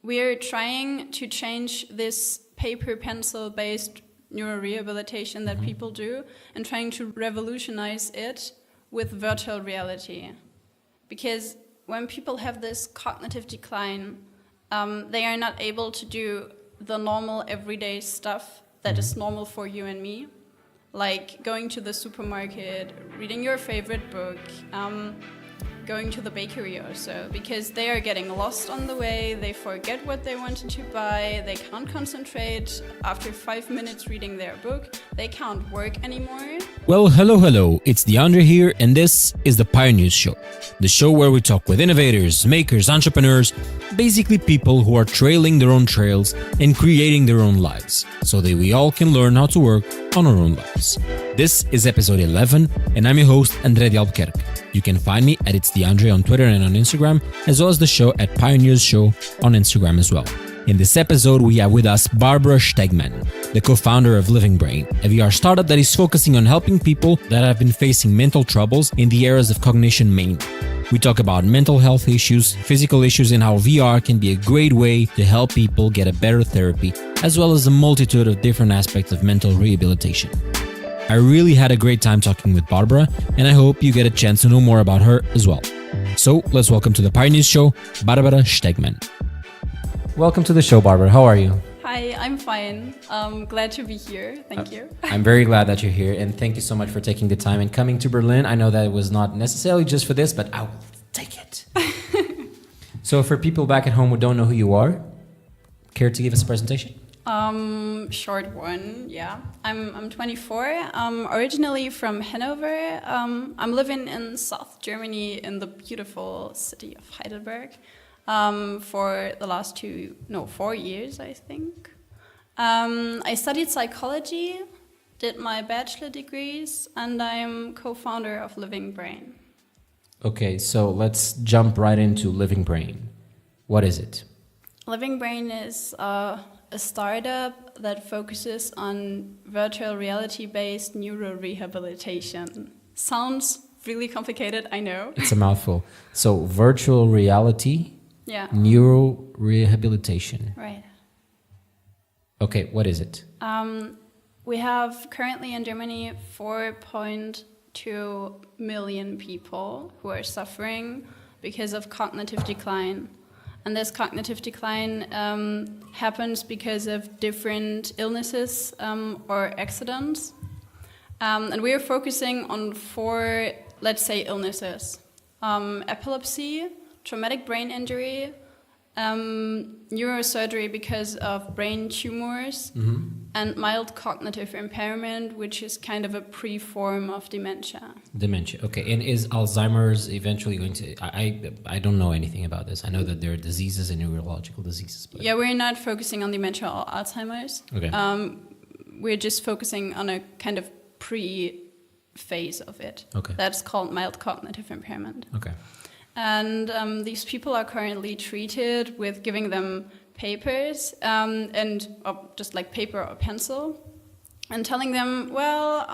we're trying to change this paper pencil based neurorehabilitation that people do and trying to revolutionize it with virtual reality. Because when people have this cognitive decline, they are not able to do the normal everyday stuff that is normal for you and me, like going to the supermarket, reading your favorite book, going to the bakery or so, because they are getting lost on the way, they forget what they wanted to buy, they can't concentrate after 5 minutes reading their book, they can't work anymore. Well, hello, it's DeAndre here, and this is the Pioneers Show, the show where we talk with innovators, makers, entrepreneurs, basically people who are trailing their own trails and creating their own lives, so that we all can learn how to work on our own lives. This is episode 11, and I'm your host, André de Albuquerque. You can find me at It's DeAndre on Twitter and on Instagram, as well as the show at Pioneers Show on Instagram as well. In this episode, we have with us Barbara Stegmann, the co-founder of Living Brain, a VR startup that is focusing on helping people that have been facing mental troubles in the areas of cognition mainly. We talk about mental health issues, physical issues, and how VR can be a great way to help people get a better therapy, as well as a multitude of different aspects of mental rehabilitation. I really had a great time talking with Barbara, and I hope you get a chance to know more about her as well. So let's welcome to the Pioneers Show, Barbara Stegmann. Welcome to the show, Barbara. How are you? Hi, I'm fine. Glad to be here. Thank you. I'm very glad that you're here, and thank you so much for taking the time and coming to Berlin. I know that it was not necessarily just for this, but I'll take it. So for people back at home who don't know who you are, care to give us a presentation? Short one, yeah. I'm 24. Originally from Hanover. I'm living in South Germany in the beautiful city of Heidelberg for the last 4 years, I think. I studied psychology, did my bachelor degrees, and I'm co-founder of Living Brain. Okay, so let's jump right into Living Brain. What is it? Living Brain is a startup that focuses on virtual reality-based neurorehabilitation. Sounds really complicated, I know. It's a mouthful. So virtual reality, neurorehabilitation. Right. Okay, what is it? We have currently in Germany 4.2 million people who are suffering because of cognitive decline. And this cognitive decline happens because of different illnesses or accidents. And we are focusing on 4, let's say, illnesses. Epilepsy, traumatic brain injury, neurosurgery because of brain tumors, and mild cognitive impairment, which is kind of a pre-form of dementia. Dementia, okay. And is Alzheimer's eventually going to... I don't know anything about this. I know that there are diseases and neurological diseases. But... Yeah, we're not focusing on dementia or Alzheimer's. Okay. We're just focusing on a kind of pre-phase of it. Okay. That's called mild cognitive impairment. Okay. And these people are currently treated with giving them papers and just like paper or pencil and telling them, well,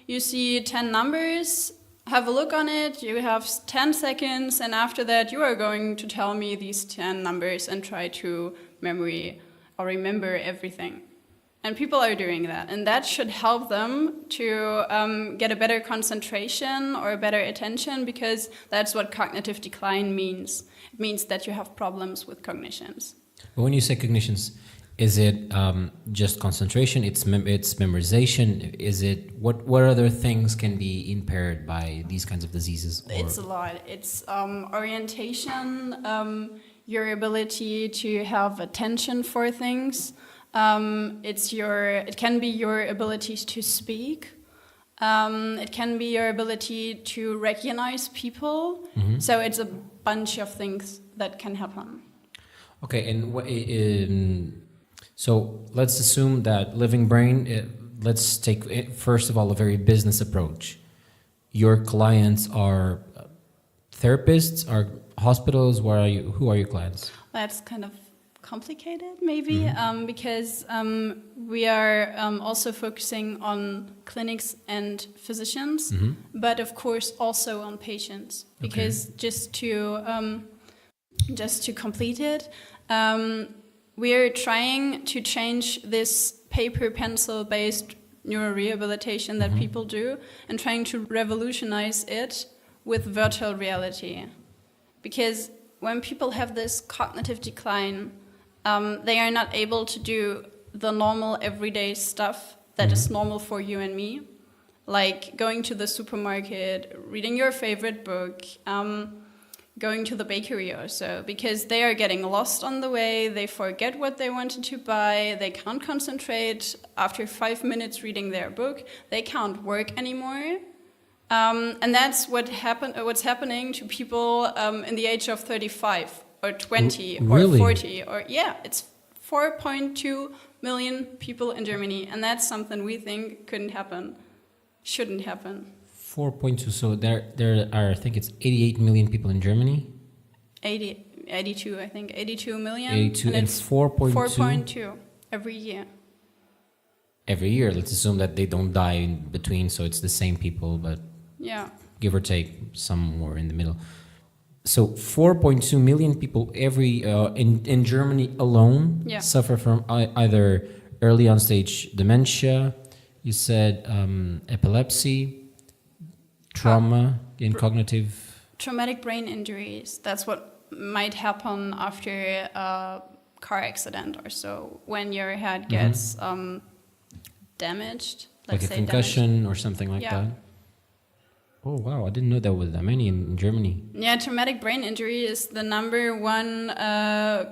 you see 10 numbers, have a look on it, you have 10 seconds, and after that you are going to tell me these 10 numbers and try to remember everything. And people are doing that, and that should help them to get a better concentration or a better attention, because that's what cognitive decline means. It means that you have problems with cognitions. But when you say cognitions, is it just concentration? It's memorization? Is it what other things can be impaired by these kinds of diseases? It's a lot. It's orientation, your ability to have attention for things. It can be your ability to speak. It can be your ability to recognize people. Mm-hmm. So it's a bunch of things that can happen. Okay, and so let's assume that Living Brain, let's take, first of all, a very business approach. Your clients are therapists, are hospitals, who are your clients? That's kind of complicated, maybe, because we are also focusing on clinics and physicians, but of course also on patients, because just to complete it, We're trying to change this paper pencil based neurorehabilitation that people do and trying to revolutionize it with virtual reality. Because when people have this cognitive decline, they are not able to do the normal everyday stuff that is normal for you and me, like going to the supermarket, reading your favorite book, going to the bakery or so, because they are getting lost on the way, they forget what they wanted to buy, they can't concentrate after 5 minutes reading their book, they can't work anymore. And that's what's happening to people in the age of 35 or 20 really? or 40 or it's 4.2 million people in Germany, and that's something we think shouldn't happen. 4.2. So there are, I think it's 88 million people in Germany. 82, I think 82 million. 82 and it's 4.2. 4.2 every year. Every year. Let's assume that they don't die in between, so it's the same people, but give or take somewhere in the middle. So 4.2 million people in Germany alone suffer from either early on stage dementia, you said epilepsy, trauma, and cognitive... Traumatic brain injuries. That's what might happen after a car accident or so, when your head gets damaged. Like a concussion or something like that? Oh, wow. I didn't know there was that many in Germany. Yeah, traumatic brain injury is the number one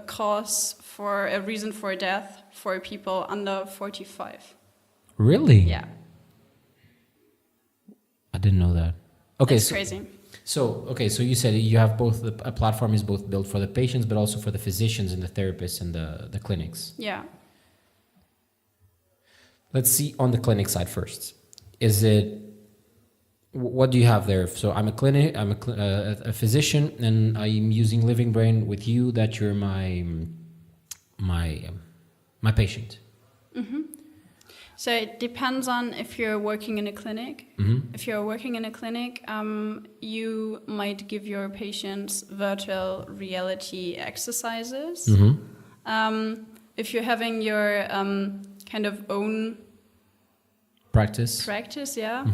cause for a reason for death for people under 45. Really? Yeah. I didn't know that. Okay, That's crazy. So you said you have both, a platform is both built for the patients, but also for the physicians and the therapists and the clinics. Yeah. Let's see on the clinic side first. What do you have there? So I'm a physician, and I'm using Living Brain with you, that you're my patient. So it depends on if you're working in a clinic. If you're working in a clinic, you might give your patients virtual reality exercises. If you're having your kind of own practice, yeah.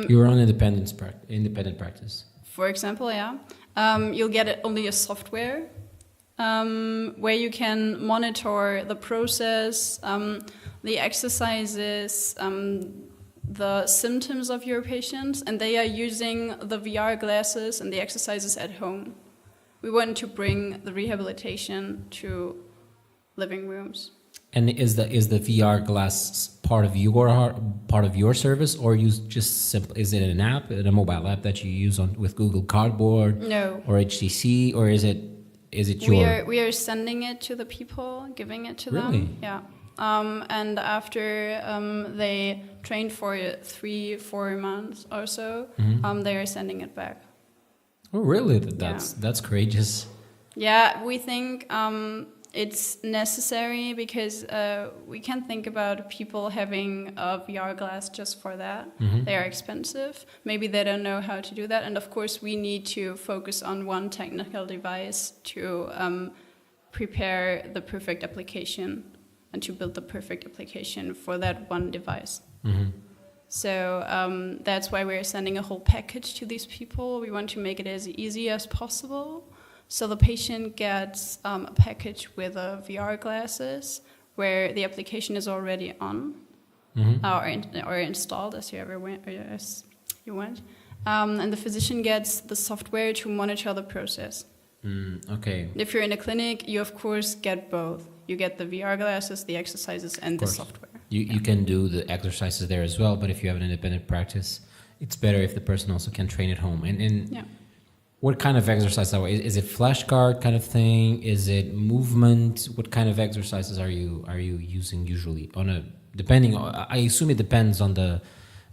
Your own independent practice. For example, you'll get only a software where you can monitor the process, the exercises, the symptoms of your patients, and they are using the VR glasses and the exercises at home. We want to bring the rehabilitation to living rooms. And is the VR glass part of your service, or is it an app, a mobile app that you use with Google Cardboard? No. Or HTC, or is it We are sending it to the people, giving it to Really? them. Yeah. And after they train for 3-4 months or so, they are sending it back. Oh, really? That's courageous. Yeah, we think it's necessary because we can't think about people having a VR glass just for that. They are expensive. Maybe they don't know how to do that. And of course, we need to focus on one technical device to prepare the perfect application and to build the perfect application for that one device. So that's why we're sending a whole package to these people. We want to make it as easy as possible. So the patient gets a package with VR glasses where the application is already on or installed as you want. And the physician gets the software to monitor the process. Okay. If you're in a clinic, you of course get both. You get the VR glasses, the exercises, and the software. You can do the exercises there as well, but if you have an independent practice, it's better if the person also can train at home. And what kind of exercise is it? Flashcard kind of thing? Is it movement? What kind of exercises are you using usually? I assume it depends on the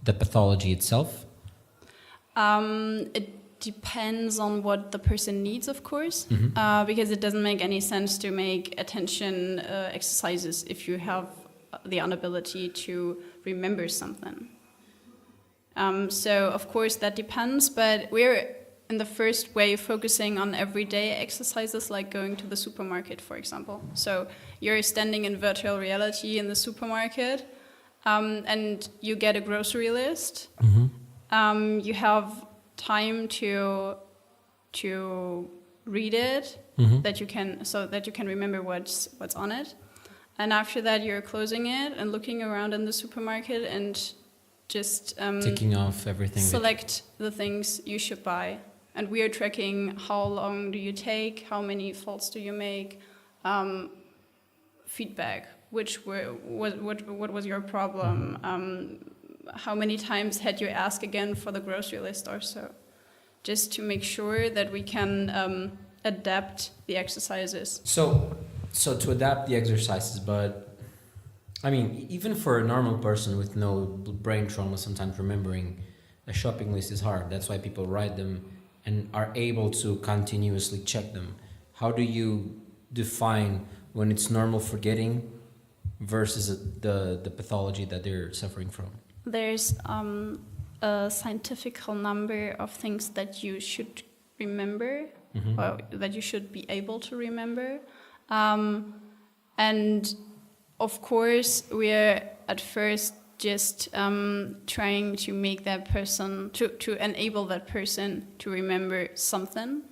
pathology itself. It depends on what the person needs, of course, because it doesn't make any sense to make attention exercises if you have the inability to remember something. So, of course, that depends, but we're in the first way focusing on everyday exercises like going to the supermarket, for example. So you're standing in virtual reality in the supermarket, and you get a grocery list. You have time to read it, that you can remember what's on it. And after that, you're closing it and looking around in the supermarket and just ticking off everything. Select the things you should buy. And we are tracking how long do you take, how many faults do you make, feedback, what was your problem, how many times had you asked again for the grocery list or so, just to make sure that we can adapt the exercises. So to adapt the exercises, but I mean, even for a normal person with no brain trauma, sometimes remembering a shopping list is hard. That's why people write them and are able to continuously check them. How do you define when it's normal forgetting versus the pathology that they're suffering from? There's a scientific number of things that you should remember, or that you should be able to remember. And of course, we're at first just trying to make that person, to enable that person to remember something.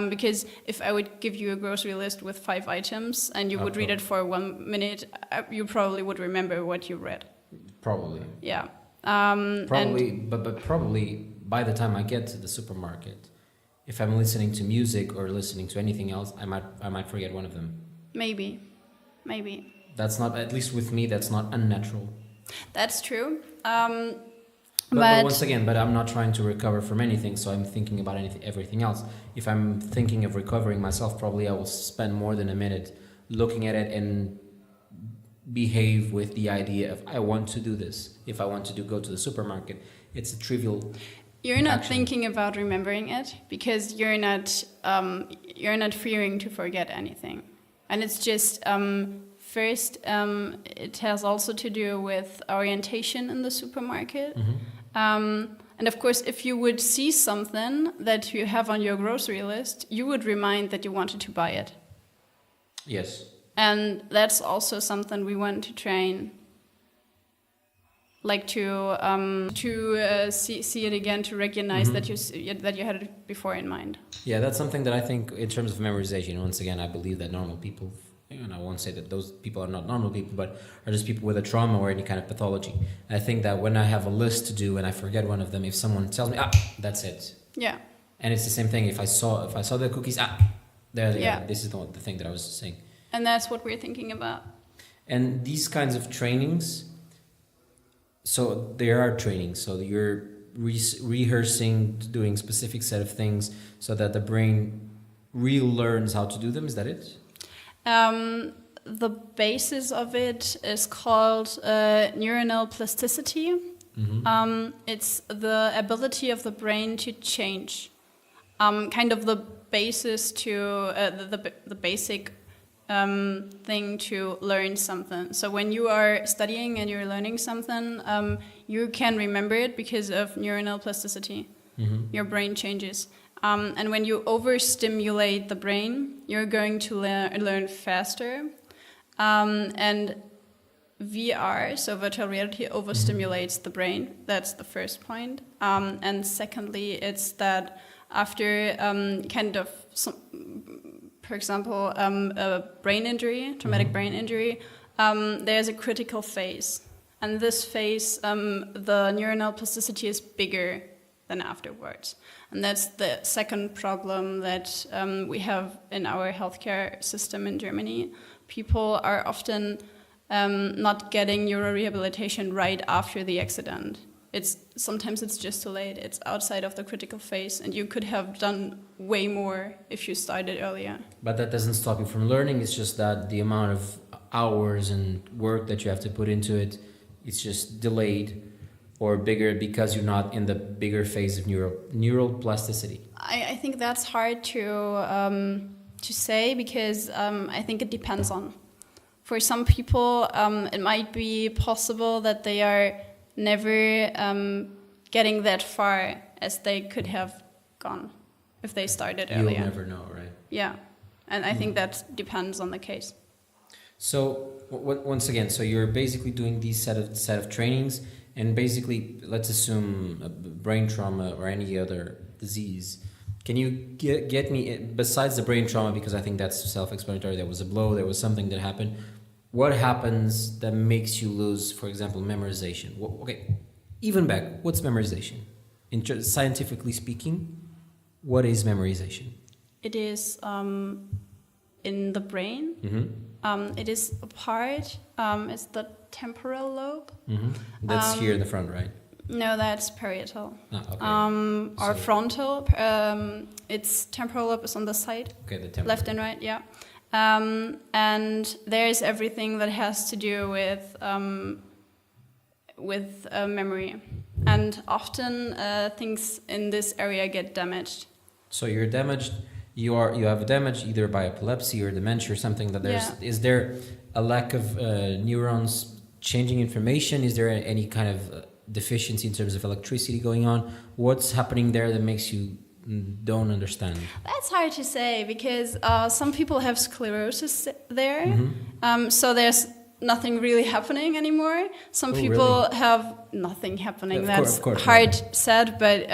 Because if I would give you a grocery list with 5 items and you would read it for 1 minute, you probably would remember what you read. Probably. Yeah. Probably, but probably by the time I get to the supermarket, if I'm listening to music or listening to anything else, I might forget one of them. Maybe. That's not, at least with me, that's not unnatural. That's true. But once again, I'm not trying to recover from anything, so I'm thinking about everything else. If I'm thinking of recovering myself, probably I will spend more than a minute looking at it and behave with the idea of I want to do this. If I want to go to the supermarket, it's a trivial. You're not action. thinking about remembering it because you're not fearing to forget anything, and it's just first. It has also to do with orientation in the supermarket. And of course, if you would see something that you have on your grocery list, you would remind that you wanted to buy it. Yes. And that's also something we want to train, like to see it again, to recognize that you had it before in mind. Yeah, that's something that I think in terms of memorization, once again, I believe that normal people, and I won't say that those people are not normal people, but are just people with a trauma or any kind of pathology. I think that when I have a list to do and I forget one of them, if someone tells me, that's it. Yeah. And it's the same thing if I saw the cookies, there they are. This is the thing that I was saying. And that's what we're thinking about. And these kinds of trainings, so there are trainings, so you're rehearsing, doing specific set of things so that the brain relearns how to do them. Is that it? The basis of it is called neuronal plasticity. It's the ability of the brain to change, kind of the basis to the basic thing to learn something. So when you are studying and you're learning something, you can remember it because of neuronal plasticity. Your brain changes. And when you overstimulate the brain, you're going to learn faster. And VR, so virtual reality, overstimulates the brain. That's the first point. And secondly, it's that after for example, a brain injury, traumatic brain injury, there's a critical phase. And this phase, the neuronal plasticity is bigger than afterwards. And that's the second problem that we have in our healthcare system in Germany. People are often not getting neurorehabilitation right after the accident. Sometimes it's just too late. It's outside of the critical phase, and you could have done way more if you started earlier. But that doesn't stop you from learning. It's just that the amount of hours and work that you have to put into it, it's just delayed or bigger because you're not in the bigger phase of neural plasticity. I think that's hard to say because I think it depends on. For some people, it might be possible that they are never getting that far as they could have gone if they started You'll earlier. never know, right? Yeah, and I think that depends on the case. So once again, so you're basically doing these set of trainings, and basically, let's assume a brain trauma or any other disease. Can you get me, besides the brain trauma, because I think that's self-explanatory, there was a blow, there was something that happened. What happens that makes you lose, for example, memorization? Okay, even back, what's memorization? Scientifically speaking, what is memorization? It is in the brain. Mm-hmm. It is a part, it's the temporal lobe. Mm-hmm. That's here in the front, right? No, that's parietal. Okay. Or frontal, its temporal lobe is on the side. Okay, the temporal. Left and right, yeah. And there's everything that has to do with memory. And often things in this area get damaged. So you're damaged. You have a damage either by epilepsy or dementia or something. Is there a lack of neurons changing information? Is there any kind of deficiency in terms of electricity going on? What's happening there that makes you don't understand? That's hard to say because some people have sclerosis there. Mm-hmm. So there's nothing really happening anymore. Some people really? have nothing happening. Of That's course, hard said, but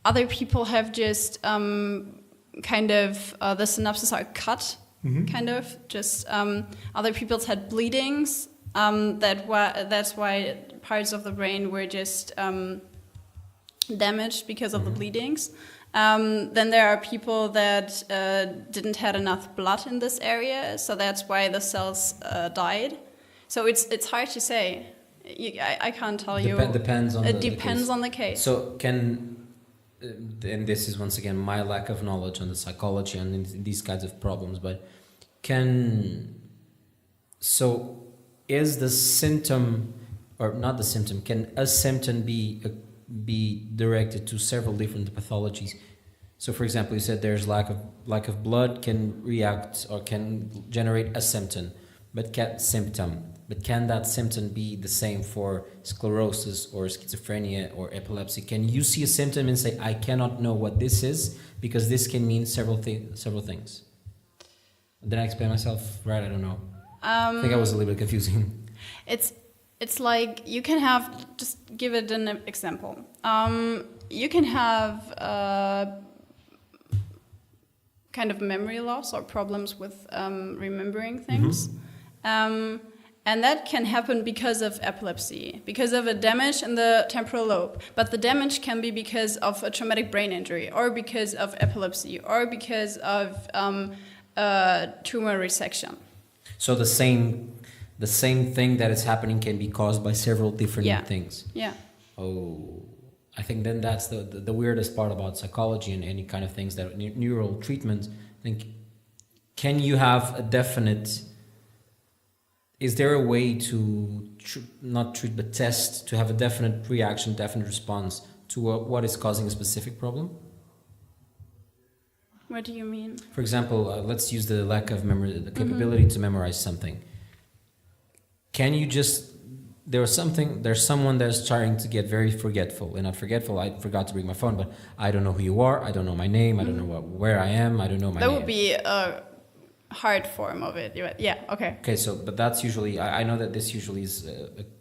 other people have just kind of the synapses are cut, kind of. Just other people's had bleedings. That's why parts of the brain were just damaged because of the bleedings. Then there are people that didn't have enough blood in this area, so that's why the cells died. So it's hard to say. I can't tell you. Depends on it depends on the case. So and this is once again my lack of knowledge on the psychology and these kinds of problems, but is the symptom, or not the symptom, can a symptom be directed to several different pathologies? So for example, you said there's lack of blood can react or can generate a symptom, but can that symptom be the same for sclerosis or schizophrenia or epilepsy? Can you see a symptom and say, I cannot know what this is because this can mean several things? Did I explain myself right? I don't know. I think I was a little bit confusing. It's like you can have, just give it an example. You can have kind of memory loss or problems with remembering things. And that can happen because of epilepsy, because of a damage in the temporal lobe. But the damage can be because of a traumatic brain injury, or because of epilepsy, or because of tumor resection. So the same thing that is happening can be caused by several different things. Yeah. Oh, I think then that's the weirdest part about psychology and any kind of things that neural treatment. I think, can you have a definite? Is there a way to not treat but test to have a definite reaction, definite response to what is causing a specific problem? What do you mean? For example, let's use the lack of memory, the capability to memorize something. Can you just, there's someone that's trying to get very forgetful, and not forgetful, I forgot to bring my phone, but I don't know who you are, I don't know my name, I don't know where I am, I don't know my name. That would be a hard form of it. Yeah, okay. Okay, so, but that's usually, I know that this usually is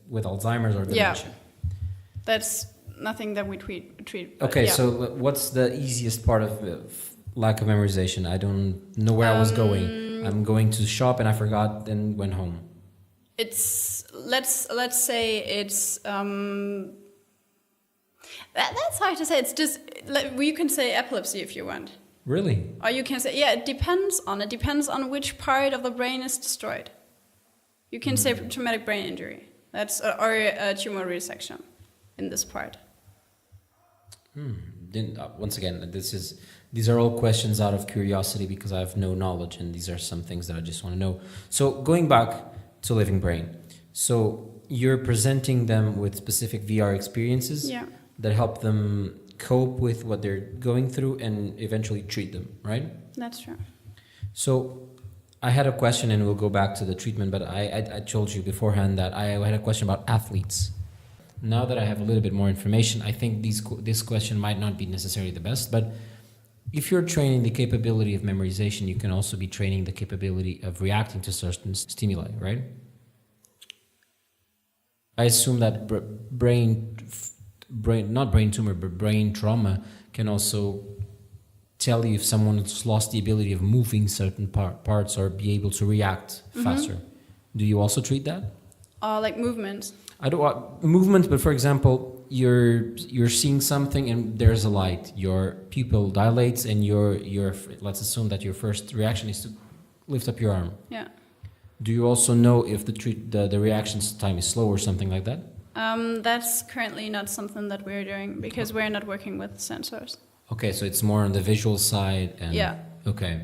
with Alzheimer's or dementia. Yeah, that's nothing that we treat. Okay, so what's the easiest part of lack of memorization? I don't know where I was going. I'm going to the shop and I forgot and went home. It's let's say it's that's hard to say. It's just you can say epilepsy if you want. Really? Or you can say it depends on which part of the brain is destroyed. You can say traumatic brain injury. That's or a tumor resection in this part. Then once again, these are all questions out of curiosity because I have no knowledge, and these are some things that I just want to know. So going back to Living Brain, so you're presenting them with specific VR experiences that help them cope with what they're going through and eventually treat them, right? That's true. So I had a question, and we'll go back to the treatment, but I told you beforehand that I had a question about athletes. now that I have a little bit more information, I think this question might not be necessarily the best, but if you're training the capability of memorization, you can also be training the capability of reacting to certain stimuli, right? I assume that brain, not brain tumor, but brain trauma can also tell you if someone's lost the ability of moving certain parts or be able to react faster. Do you also treat that? Like movements. I don't want movement, but for example, you're seeing something and there's a light. Your pupil dilates, and your let's assume that your first reaction is to lift up your arm. Yeah. Do you also know if the reaction time is slow or something like that? That's currently not something that we're doing because we're not working with sensors. Okay, so it's more on the visual side. And yeah. Okay,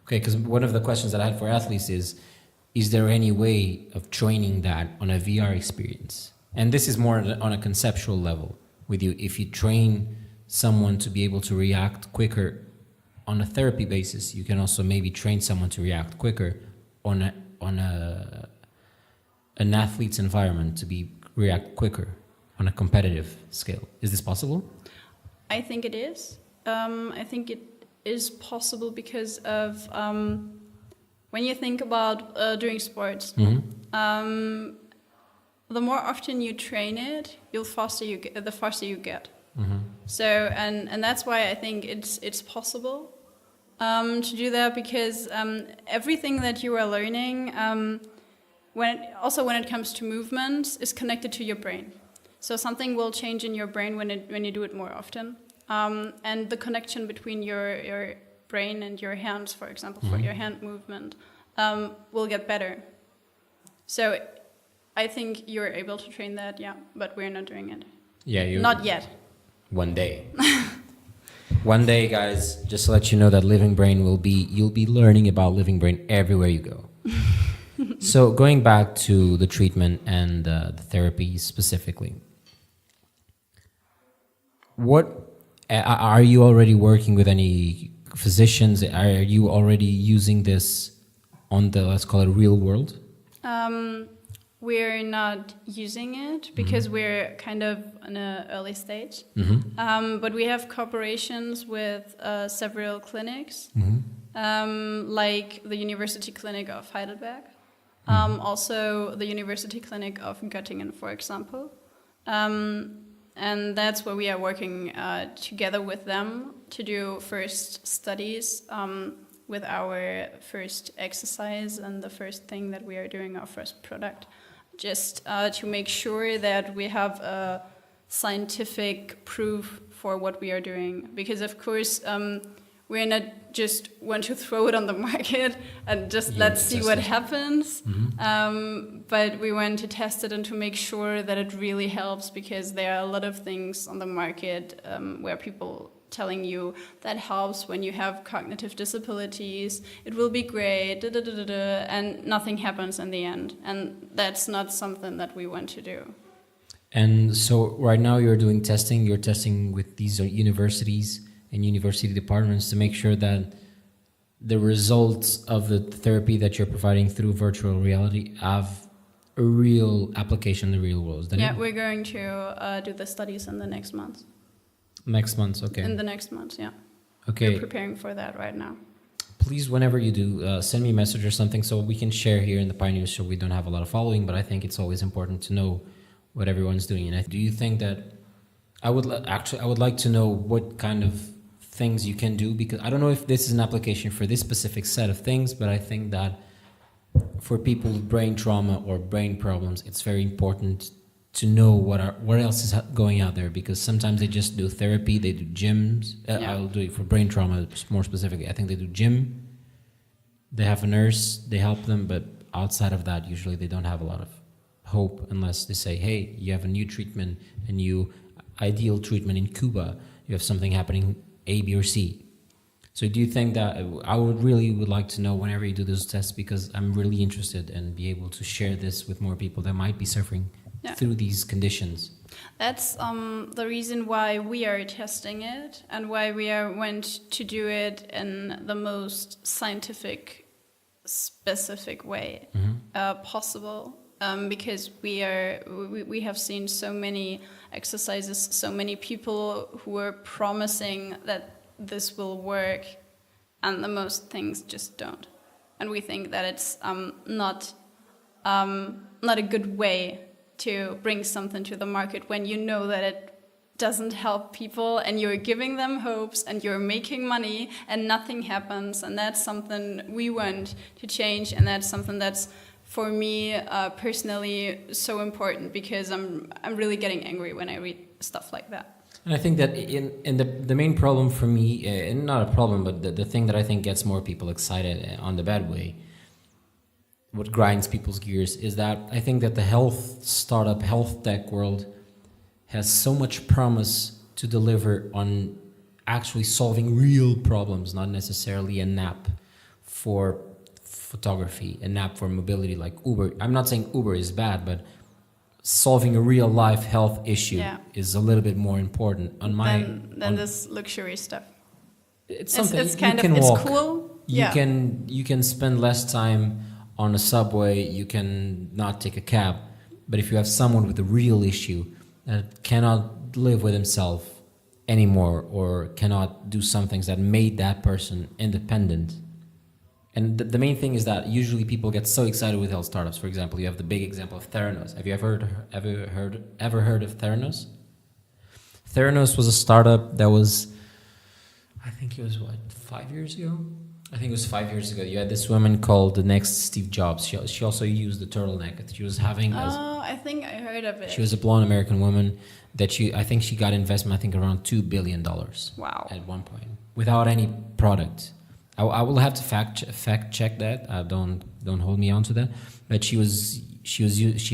because one of the questions that I had for athletes is there any way of training that on a VR experience? And this is more on a conceptual level with you. If you train someone to be able to react quicker on a therapy basis, you can also maybe train someone to react quicker on an athlete's environment to react quicker on a competitive scale. Is this possible? I think it is. I think it is possible because of when you think about doing sports, the more often you train it, the faster you get. So and that's why I think it's possible to do that, because everything that you are learning, when it comes to movements, is connected to your brain. So something will change in your brain when you do it more often, and the connection between your brain and your hands, for example, for your hand movement, will get better. So I think you're able to train that, yeah, but we're not doing it. Yeah, not yet. One day. One day, guys, just to let you know that Living Brain you'll be learning about Living Brain everywhere you go. So going back to the treatment and the therapy specifically, what are you already working with any physicians? Are you already using this on the, let's call it, real world? We're not using it because we're kind of in an early stage. But we have cooperations with several clinics, like the University Clinic of Heidelberg, also the University Clinic of Göttingen, for example. And that's where we are working together with them to do first studies with our first exercise and the first thing that we are doing, our first product, just to make sure that we have a scientific proof for what we are doing. Because of course, we're not just want to throw it on the market and just let's see what happens. But we want to test it and to make sure that it really helps, because there are a lot of things on the market where people telling you that helps when you have cognitive disabilities, it will be great, and nothing happens in the end. And that's not something that we want to do. And so right now you're doing testing, you're testing with these universities and university departments to make sure that the results of the therapy that you're providing through virtual reality have a real application in the real world. Yeah, we're going to do the studies in the next month. Next month, okay. In the next month, yeah. Okay. We're preparing for that right now. Please, whenever you do, send me a message or something so we can share here in the Pioneers Show. We don't have a lot of following, but I think it's always important to know what everyone's doing. And do you think that I would like to know what kind of things you can do, because I don't know if this is an application for this specific set of things, but I think that for people with brain trauma or brain problems, it's very important to know what else is going out there, because sometimes they just do therapy, they do gyms. I'll do it for brain trauma more specifically. I think they do gym, they have a nurse, they help them, but outside of that, usually they don't have a lot of hope unless they say, hey, you have a new treatment, a new ideal treatment in Cuba, you have something happening A, B, or C. So do you think that I would like to know whenever you do those tests, because I'm really interested and be able to share this with more people that might be suffering through these conditions. That's the reason why we are testing it and why we went to do it in the most scientific, specific way possible. because we have seen so many exercises, so many people who are promising that this will work, and the most things just don't. And we think that it's not a good way to bring something to the market when you know that it doesn't help people and you're giving them hopes and you're making money and nothing happens. And that's something we want to change, and that's something that's for me personally so important, because I'm really getting angry when I read stuff like that. And I think that in the main problem for me, and not a problem, but the thing that I think gets more people excited on the bad way, what grinds people's gears, is that I think that the health tech world has so much promise to deliver on actually solving real problems, not necessarily an app for photography, an app for mobility like Uber. I'm not saying Uber is bad, but solving a real life health issue is a little bit more important than this luxury stuff. It's something it's you can it's walk. cool. You can spend less time on a subway. You can not take a cab. But if you have someone with a real issue that cannot live with himself anymore, or cannot do some things that made that person independent. And the main thing is that usually people get so excited with health startups. For example, you have the big example of Theranos. Have you ever heard of Theranos? Theranos was a startup that was, I think it was 5 years ago? I think it was 5 years ago. You had this woman called the next Steve Jobs. She also used the turtleneck that she was having. I think I heard of it. She was a blonde American woman that I think she got investment, I think around $2 billion. Wow. At one point, without any product. I will have to fact check that. Don't hold me on to that. But she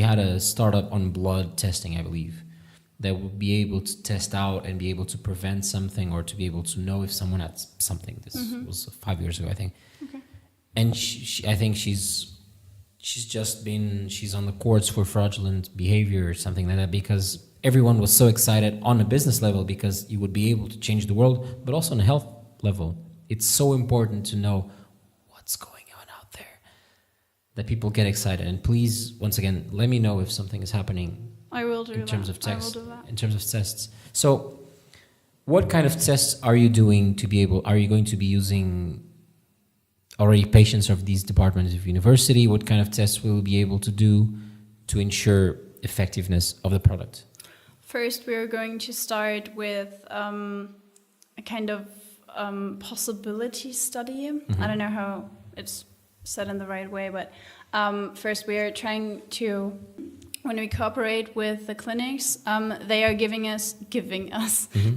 had a startup on blood testing, I believe, that would be able to test out and be able to prevent something, or to be able to know if someone had something. This was 5 years ago, I think. Okay. And I think she's on the courts for fraudulent behavior or something like that, because everyone was so excited on a business level, because you would be able to change the world, but also on a health level. It's so important to know what's going on out there that people get excited. And please, once again, let me know if something is happening. I will do in terms of tests. I will do that. In terms of tests. So, what kind of tests are you doing to be able? Are you going to be using already patients of these departments of university? What kind of tests will you be able to do to ensure effectiveness of the product? First, we are going to start with a kind of possibility study. I don't know how it's said in the right way, but first we are trying to, when we cooperate with the clinics, they are giving us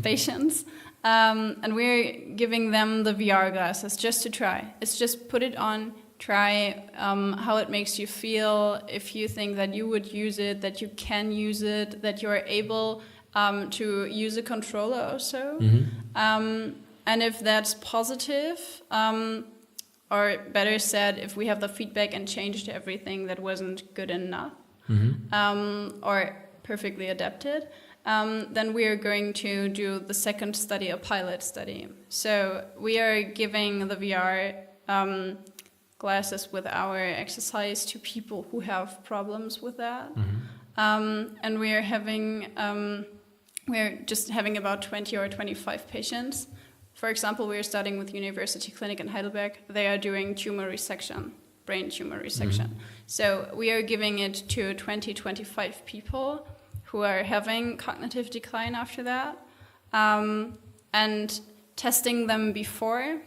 patients, and we're giving them the VR glasses just to try. It's just put it on, try how it makes you feel, if you think that you would use it, that you can use it, that you're able to use a controller also. And if that's positive, or better said, if we have the feedback and changed everything that wasn't good enough, or perfectly adapted, then we are going to do the second study, a pilot study. So we are giving the VR glasses with our exercise to people who have problems with that. And we're just having about 20 or 25 patients. For example, we're starting with University Clinic in Heidelberg. They are doing tumor resection, brain tumor resection. So we are giving it to 20-25 people who are having cognitive decline after that, and testing them before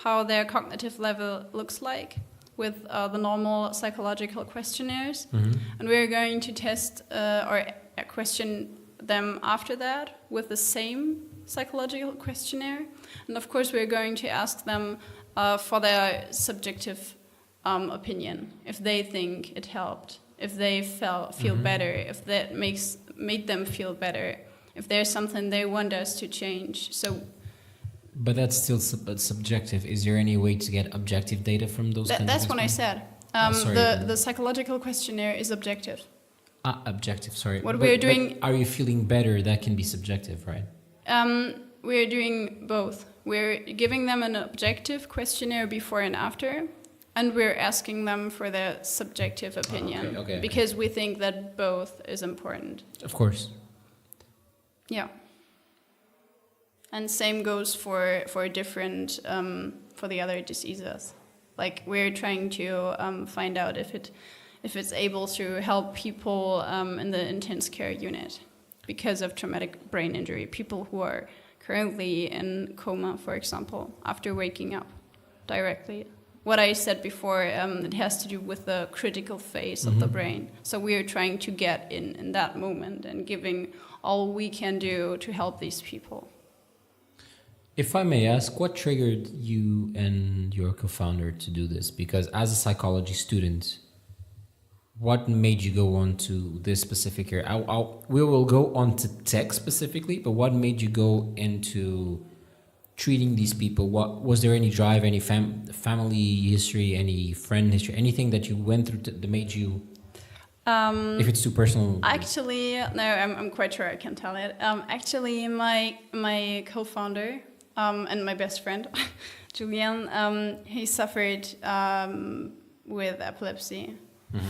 how their cognitive level looks like with the normal psychological questionnaires. And we're going to test or question them after that with the same psychological questionnaire. And of course, we're going to ask them for their subjective opinion, if they think it helped, if they feel better, if that made them feel better, if there's something they want us to change. So, but that's still subjective. Is there any way to get objective data from those? That's what I said. The psychological questionnaire is objective. Objective. Sorry. What we're doing. Are you feeling better? That can be subjective, right? We're doing both. We're giving them an objective questionnaire before and after, And we're asking them for their subjective opinion because we think that both is important. Of course. Yeah. And same goes for different for the other diseases. Like we're trying to find out if it's able to help people in the intense care unit because of traumatic brain injury. People who are currently in coma, for example, after waking up directly. What I said before, it has to do with the critical phase of the brain. So we are trying to get in that moment and giving all we can do to help these people. If I may ask, what triggered you and your co-founder to do this? Because as a psychology student, what made you go on to this specific area? We will go on to tech specifically, but what made you go into treating these people? What was there any drive, any family history, any friend history, anything that you went through that made you? If it's too personal. Actually, no, I'm quite sure I can tell it. Actually, my co-founder and my best friend, Julian, he suffered with epilepsy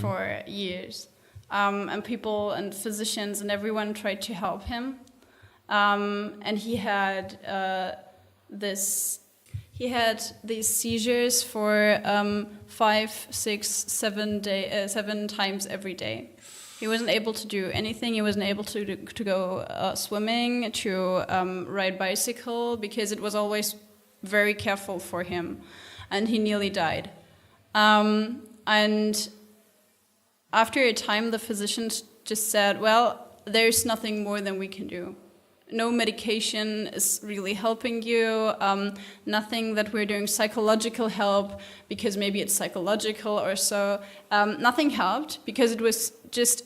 for years, and people and physicians and everyone tried to help him, and he had these seizures for 5, 6, 7 times every day. He wasn't able to do anything. He wasn't able to go swimming, to ride bicycle, because it was always very careful for him, and he nearly died. And after a time, the physicians just said, well, there's nothing more than we can do. No medication is really helping you, nothing that we're doing psychological help, because maybe it's psychological or so. Nothing helped, because it was just,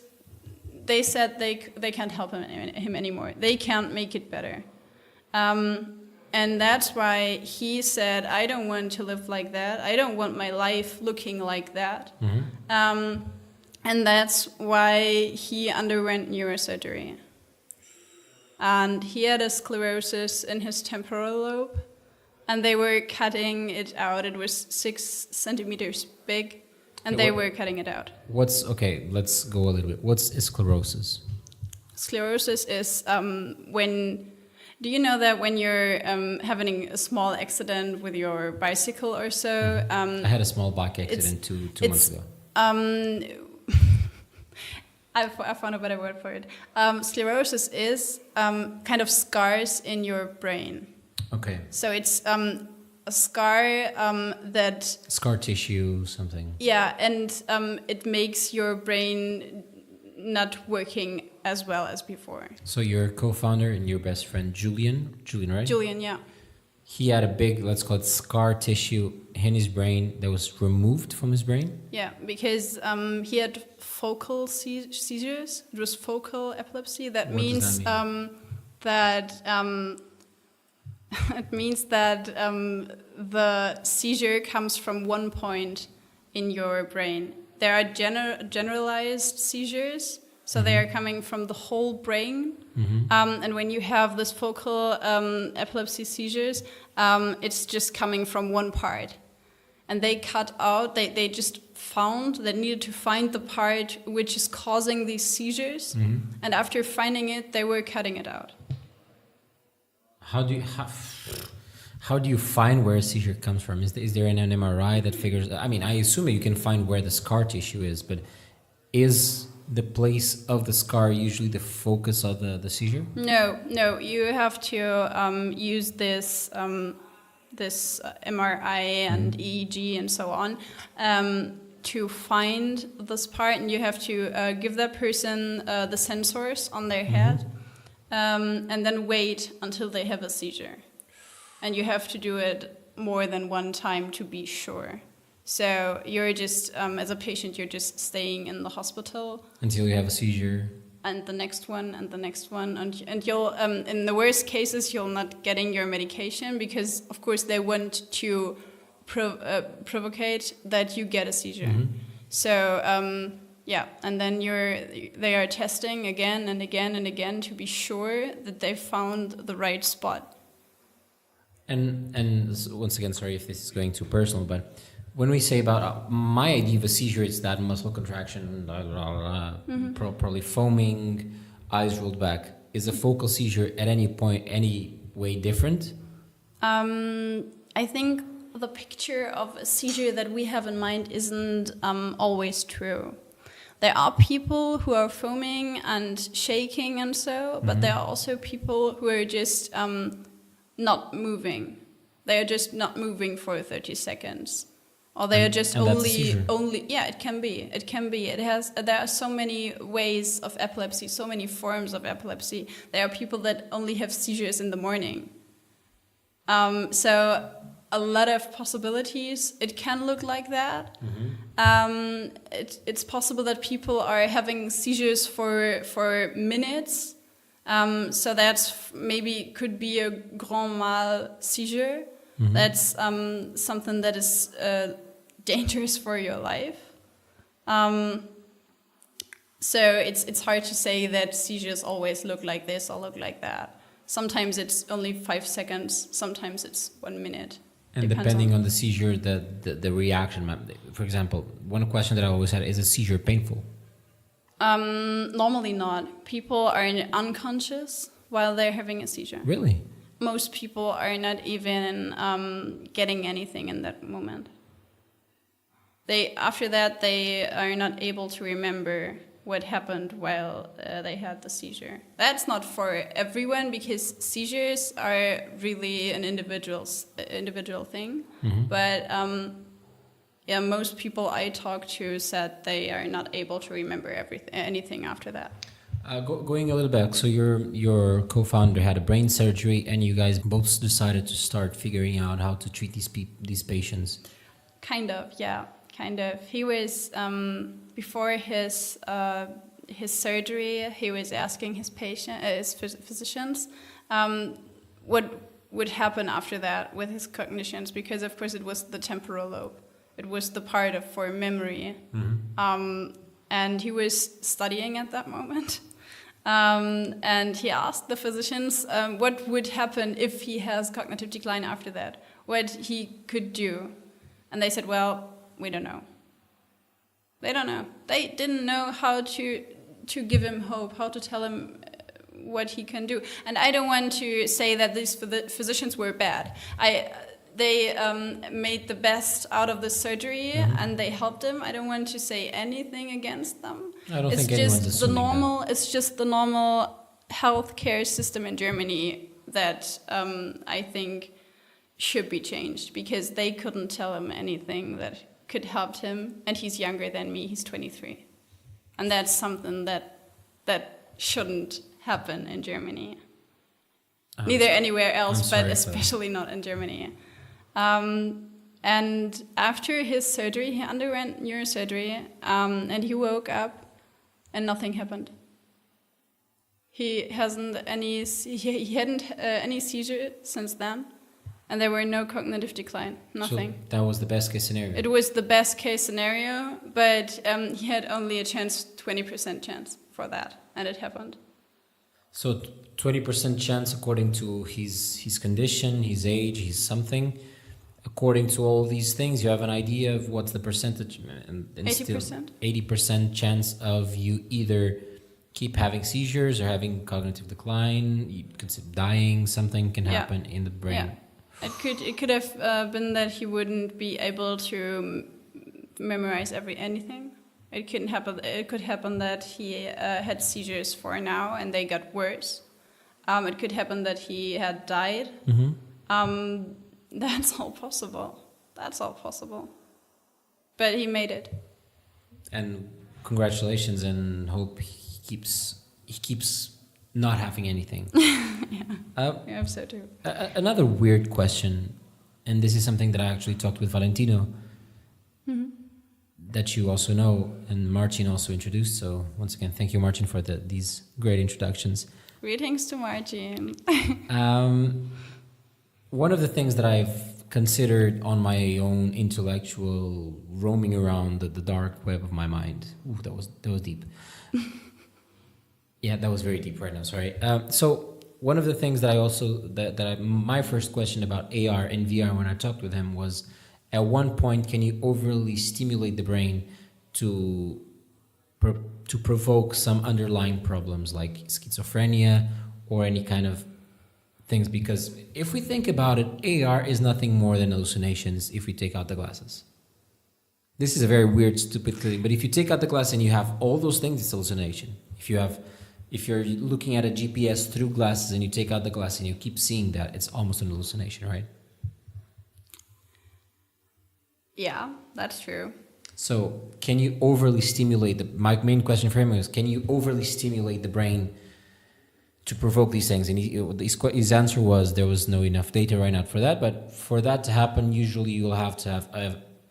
they said they can't help him anymore. They can't make it better. And that's why he said, I don't want to live like that. I don't want my life looking like that. And that's why he underwent neurosurgery. And he had a sclerosis in his temporal lobe, and they were cutting it out. It was 6 centimeters big, and they were cutting it out. Let's go a little bit. What's sclerosis? Sclerosis is when, do you know that when you're having a small accident with your bicycle or so? I had a small bike accident two months ago. I found a better word for it. Sclerosis is kind of scars in your brain. Okay. So it's a scar that... Scar tissue, something. Yeah, and it makes your brain not working as well as before. So your co-founder and your best friend, Julian, right? Julian, yeah. He had a big, let's call it scar tissue in his brain that was removed from his brain? Yeah, because he had focal seizures. It was focal epilepsy. That means that it means that the seizure comes from one point in your brain. There are generalized seizures, so they are coming from the whole brain. And when you have this focal epilepsy seizures, it's just coming from one part. And they cut out, they just found, they needed to find the part which is causing these seizures. And after finding it, they were cutting it out. How do you find where a seizure comes from? Is there an MRI that figures? I mean, I assume you can find where the scar tissue is, but is the place of the scar usually the focus of the seizure? No. You have to use this MRI and EEG and so on to find this part, and you have to give that person the sensors on their head, and then wait until they have a seizure. And you have to do it more than one time to be sure. So you're just, as a patient, you're just staying in the hospital. Until you have a seizure. And the next one, and the next one. And you'll, in the worst cases, you'll not getting your medication because, of course, they want to provocate that you get a seizure. So, and then they are testing again and again and again to be sure that they found the right spot. And once again, sorry if this is going too personal, but When we say about my idea of a seizure, it's that muscle contraction, probably foaming, eyes rolled back. Is a focal seizure at any point, any way different? I think the picture of a seizure that we have in mind isn't always true. There are people who are foaming and shaking and so, but there are also people who are just not moving. They are just not moving for 30 seconds. Or they are just only yeah, it can be. There are so many ways of epilepsy, so many forms of epilepsy. There are people that only have seizures in the morning. So a lot of possibilities. It can look like that. It's possible that people are having seizures for minutes. So that's maybe could be a grand mal seizure. That's something that is dangerous for your life. So it's hard to say that seizures always look like this or look like that. Sometimes it's only 5 seconds. Sometimes it's 1 minute. And depending on the seizure, the reaction. For example, one question that I always had is a seizure painful? Normally not. People are unconscious while they're having a seizure. Really? Most people are not even getting anything in that moment. After that, they are not able to remember what happened while they had the seizure. That's not for everyone because seizures are really an individual thing. But yeah, most people I talked to said they are not able to remember anything after that. Going a little back, so your co-founder had a brain surgery, and you guys both decided to start figuring out how to treat these patients. Kind of, yeah, kind of. He was before his surgery. He was asking his physicians, what would happen after that with his cognitions, because of course it was the temporal lobe. It was the part for memory, and he was studying at that moment. And he asked the physicians what would happen if he has cognitive decline after that, what he could do. And they said, well, we don't know. They don't know. They didn't know how to give him hope, how to tell him what he can do. And I don't want to say that these physicians were bad. They made the best out of the surgery and they helped him. I don't want to say anything against them. I don't think anyone's assuming that. It's just the normal healthcare system in Germany that I think should be changed, because they couldn't tell him anything that could help him. And he's younger than me. He's 23, and that's something that shouldn't happen in Germany. Neither anywhere else, but especially not in Germany. And after his surgery, he underwent neurosurgery, and he woke up, and nothing happened. He hadn't any seizure since then, and there were no cognitive decline. Nothing. So that was the best case scenario. It was the best case scenario, but he had only a 20% chance for that, and it happened. So 20% chance according to his condition, his age, his something. According to all these things, you have an idea of what's the percentage? And 80%. 80% chance of you either keep having seizures or having cognitive decline. You could say dying. Something can happen in the brain. Yeah. It could have been that he wouldn't be able to memorize anything. It could happen that he had seizures for now and they got worse. It could happen that he had died. That's all possible. But he made it. And congratulations, and hope he keeps not having anything. I hope so too. Another weird question, and this is something that I actually talked with Valentino, that you also know, and Marcin also introduced. So once again, thank you, Marcin, for these great introductions. Greetings to Marcin. One of the things that I've considered on my own intellectual roaming around the dark web of my mind. Ooh, that was deep. Yeah, that was very deep right now. Sorry. So one of the things that my first question about AR and VR when I talked with him was, at one point, can you overly stimulate the brain to provoke some underlying problems like schizophrenia or any kind of things? Because if we think about it, AR is nothing more than hallucinations if we take out the glasses. This is a very weird, stupid thing, but if you take out the glass and you have all those things, it's hallucination. If you're looking at a GPS through glasses and you take out the glass and you keep seeing that, it's almost an hallucination, right? Yeah, that's true. So can you overly stimulate my main question for him is, can you overly stimulate the brain to provoke these things? And his answer was there was no enough data right now for that, but for that to happen, usually you'll have to have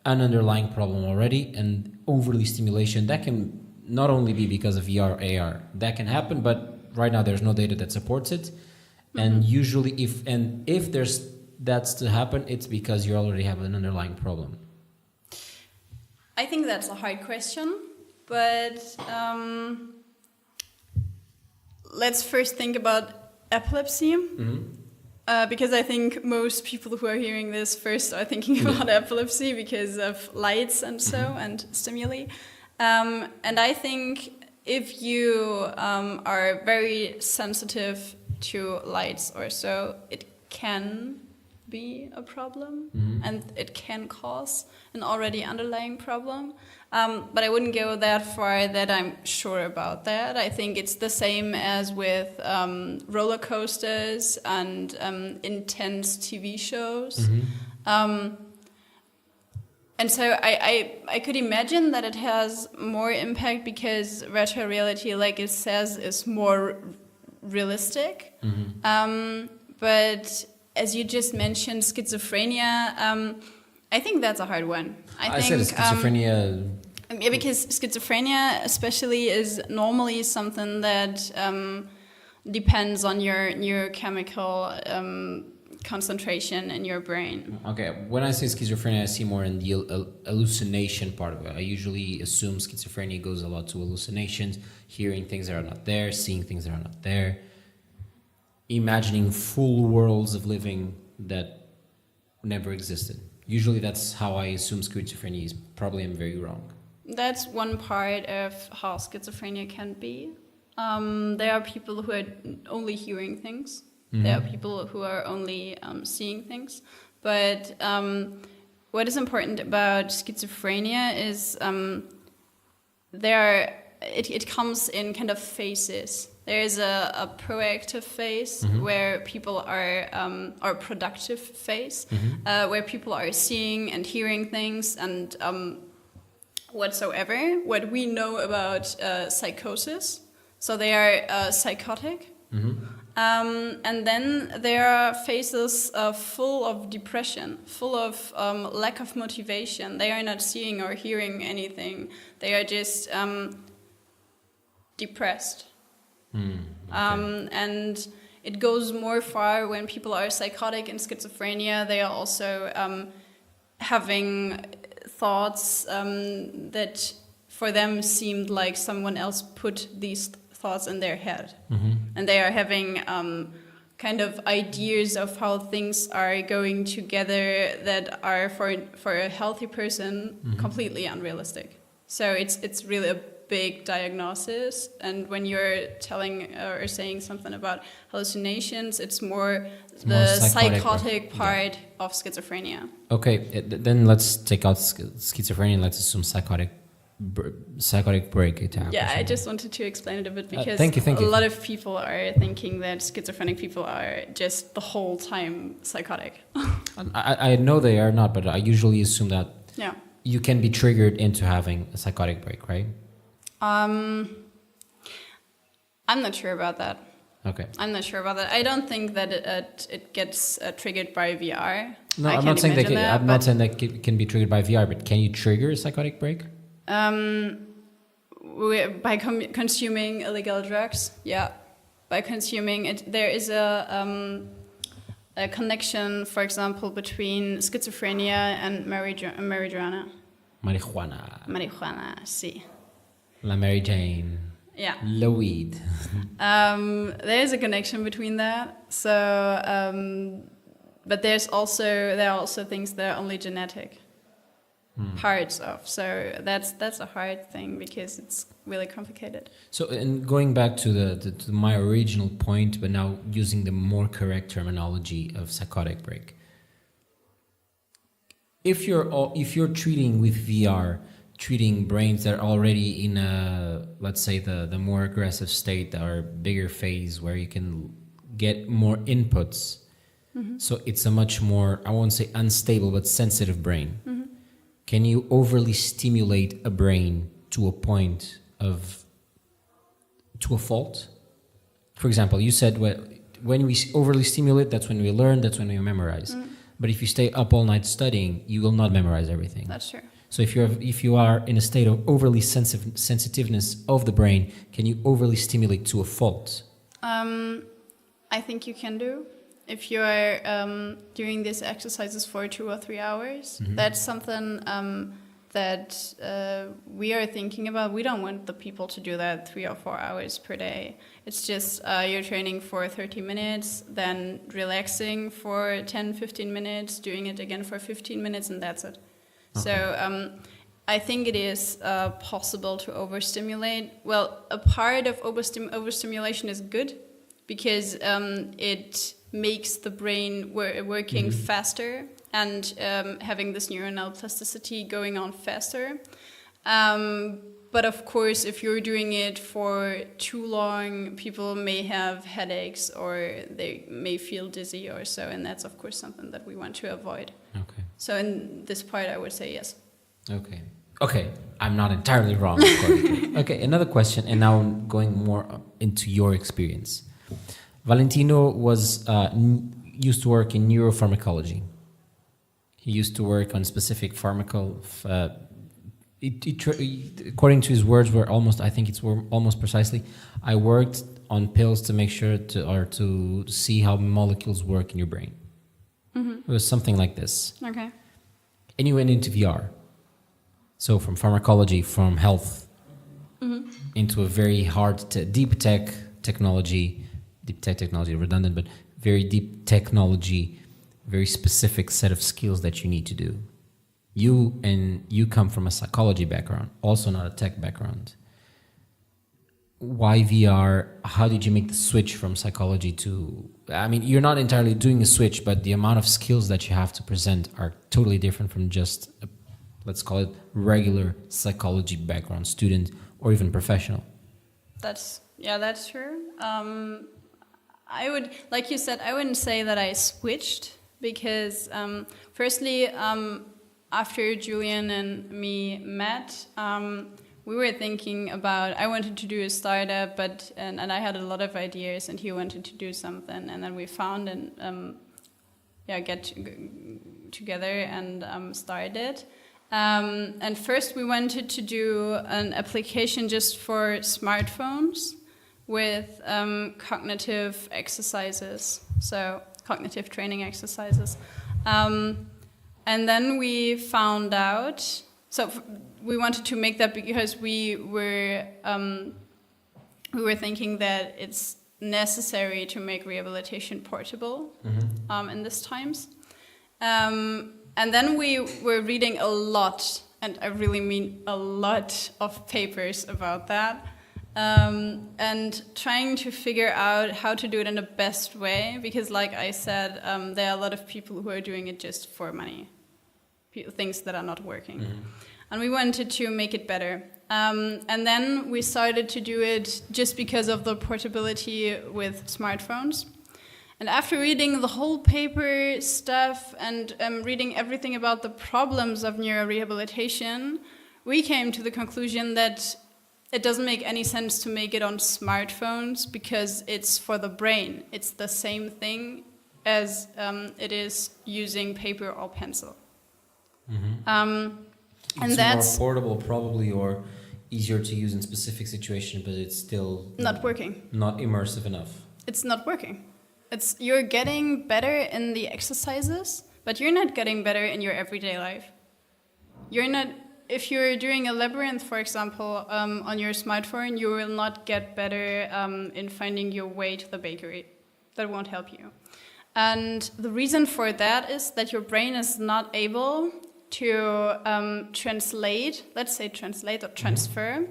an underlying problem already, and overly stimulation, that can not only be because of VR, AR, that can happen, but right now there's no data that supports it. And usually if that's to happen, it's because you already have an underlying problem. I think that's a hard question, but let's first think about epilepsy. Because I think most people who are hearing this first are thinking about epilepsy because of lights and and stimuli. And I think if you are very sensitive to lights or so, it can be a problem and it can cause an already underlying problem. But I wouldn't go that far that I'm sure about that. I think it's the same as with roller coasters and intense TV shows. And so I could imagine that it has more impact because virtual reality, like it says, is more realistic. But as you just mentioned, schizophrenia, I think that's a hard one. I think said schizophrenia. Yeah, because schizophrenia especially is normally something that depends on your neurochemical concentration in your brain. Okay, when I say schizophrenia, I see more in the hallucination part of it. I usually assume schizophrenia goes a lot to hallucinations, hearing things that are not there, seeing things that are not there, imagining full worlds of living that never existed. Usually that's how I assume schizophrenia is. Probably I'm very wrong. That's one part of how schizophrenia can be. There are people who are only hearing things. There are people who are only seeing things. But what is important about schizophrenia is it comes in kind of phases. There is a proactive phase where people are, or productive phase, where people are seeing and hearing things and whatsoever. What we know about psychosis, so they are psychotic. And then there are phases full of depression, full of lack of motivation. They are not seeing or hearing anything. They are just depressed. Okay. And it goes more far when people are psychotic in schizophrenia. They are also having thoughts that for them seemed like someone else put these thoughts in their head. And they are having kind of ideas of how things are going together that are for a healthy person completely unrealistic. So it's really a big diagnosis, and when you're telling or saying something about hallucinations, it's more the psychotic part of schizophrenia. Okay, then let's take out schizophrenia and let's assume psychotic break attack. Yeah, I just wanted to explain it a bit because thank you. A lot of people are thinking that schizophrenic people are just the whole time psychotic. I know they are not, but I usually assume that you can be triggered into having a psychotic break, right? I'm not sure about that. Okay. I'm not sure about that. I don't think that it gets triggered by VR. No, I'm not saying that. I'm not saying that it can be triggered by VR, but can you trigger a psychotic break? By consuming illegal drugs, yeah. By consuming it, there is a connection, for example, between schizophrenia and marijuana. Marijuana, sí. La Mary Jane. Yeah. La weed. There is a connection between that. So, but there are also things that are only genetic. parts of. So that's a hard thing because it's really complicated. So, and going back to to my original point, but now using the more correct terminology of psychotic break. If you're treating with VR, treating brains that are already in a, let's say, the more aggressive state or bigger phase where you can get more inputs, so it's a much more, I won't say unstable, but sensitive brain. Can you overly stimulate a brain to a point to a fault? For example, you said when we overly stimulate, that's when we learn, that's when we memorize. But if you stay up all night studying, you will not memorize everything. That's true. So if you are in a state of overly sensitiveness of the brain, can you overly stimulate to a fault? I think you can do. If you are doing these exercises for 2 or 3 hours, that's something that we are thinking about. We don't want the people to do that 3 or 4 hours per day. It's just you're training for 30 minutes, then relaxing for 10, 15 minutes, doing it again for 15 minutes, and that's it. Okay. So I think it is possible to overstimulate. Well, a part of overstimulation is good because it makes the brain working faster and having this neuronal plasticity going on faster. But of course, if you're doing it for too long, people may have headaches or they may feel dizzy or so, and that's of course something that we want to avoid. Okay. So in this part, I would say yes. Okay, I'm not entirely wrong. Okay, another question, and now I'm going more into your experience. Valentino was used to work in neuropharmacology. He used to work on specific according to his words, were almost, I think it's almost precisely, I worked on pills to make sure to see how molecules work in your brain. It was something like this. Okay. And you went into VR. So from pharmacology, from health, into a very hard, deep tech technology, redundant, but very deep technology, very specific set of skills that you need to do. You come from a psychology background, also not a tech background. Why VR? How did you make the switch from psychology to... I mean, you're not entirely doing a switch, but the amount of skills that you have to present are totally different from just, let's call it, regular psychology background student or even professional. That's true. I would, like you said, I wouldn't say that I switched because, firstly, after Julian and me met, we were thinking about, I wanted to do a startup, and I had a lot of ideas, and he wanted to do something, and then we found and get together and started. And first we wanted to do an application just for smartphones with cognitive exercises, so cognitive training exercises. And then we found out, we wanted to make that because we were thinking that it's necessary to make rehabilitation portable in these times. And then we were reading a lot, and I really mean a lot of papers about that, and trying to figure out how to do it in the best way, because like I said, there are a lot of people who are doing it just for money, things that are not working. And we wanted to make it better. And then we started to do it just because of the portability with smartphones. And after reading the whole paper stuff and reading everything about the problems of neurorehabilitation, we came to the conclusion that it doesn't make any sense to make it on smartphones because it's for the brain. It's the same thing as it is using paper or pencil. And that's more portable probably, or easier to use in specific situations, but it's still not working. Not immersive enough. It's not working. You're getting better in the exercises, but you're not getting better in your everyday life. If you're doing a labyrinth, for example, on your smartphone, you will not get better in finding your way to the bakery. That won't help you. And the reason for that is that your brain is not able to translate or transfer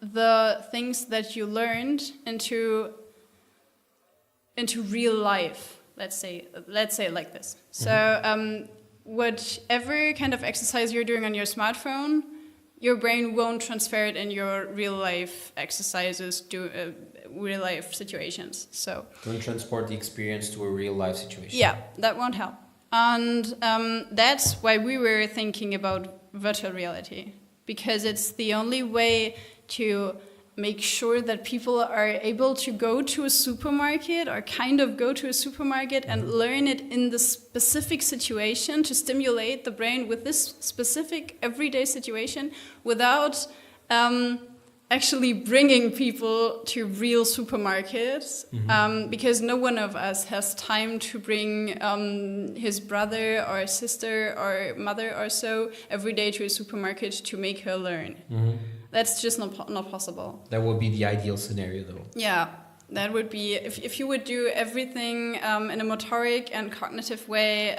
the things that you learned into real life. Let's say it like this. So whatever kind of exercise you're doing on your smartphone, your brain won't transfer it in your real life exercises, real life situations. So don't transport the experience to a real life situation. Yeah, that won't help. And that's why we were thinking about virtual reality, because it's the only way to make sure that people are able to go to a supermarket or kind of go to a supermarket and learn it in the specific situation, to stimulate the brain with this specific everyday situation without actually bringing people to real supermarkets, because no one of us has time to bring his brother or sister or mother or so every day to a supermarket to make her learn. That's just not possible. That would be the ideal scenario, though. Yeah, that would be, if you would do everything in a motoric and cognitive way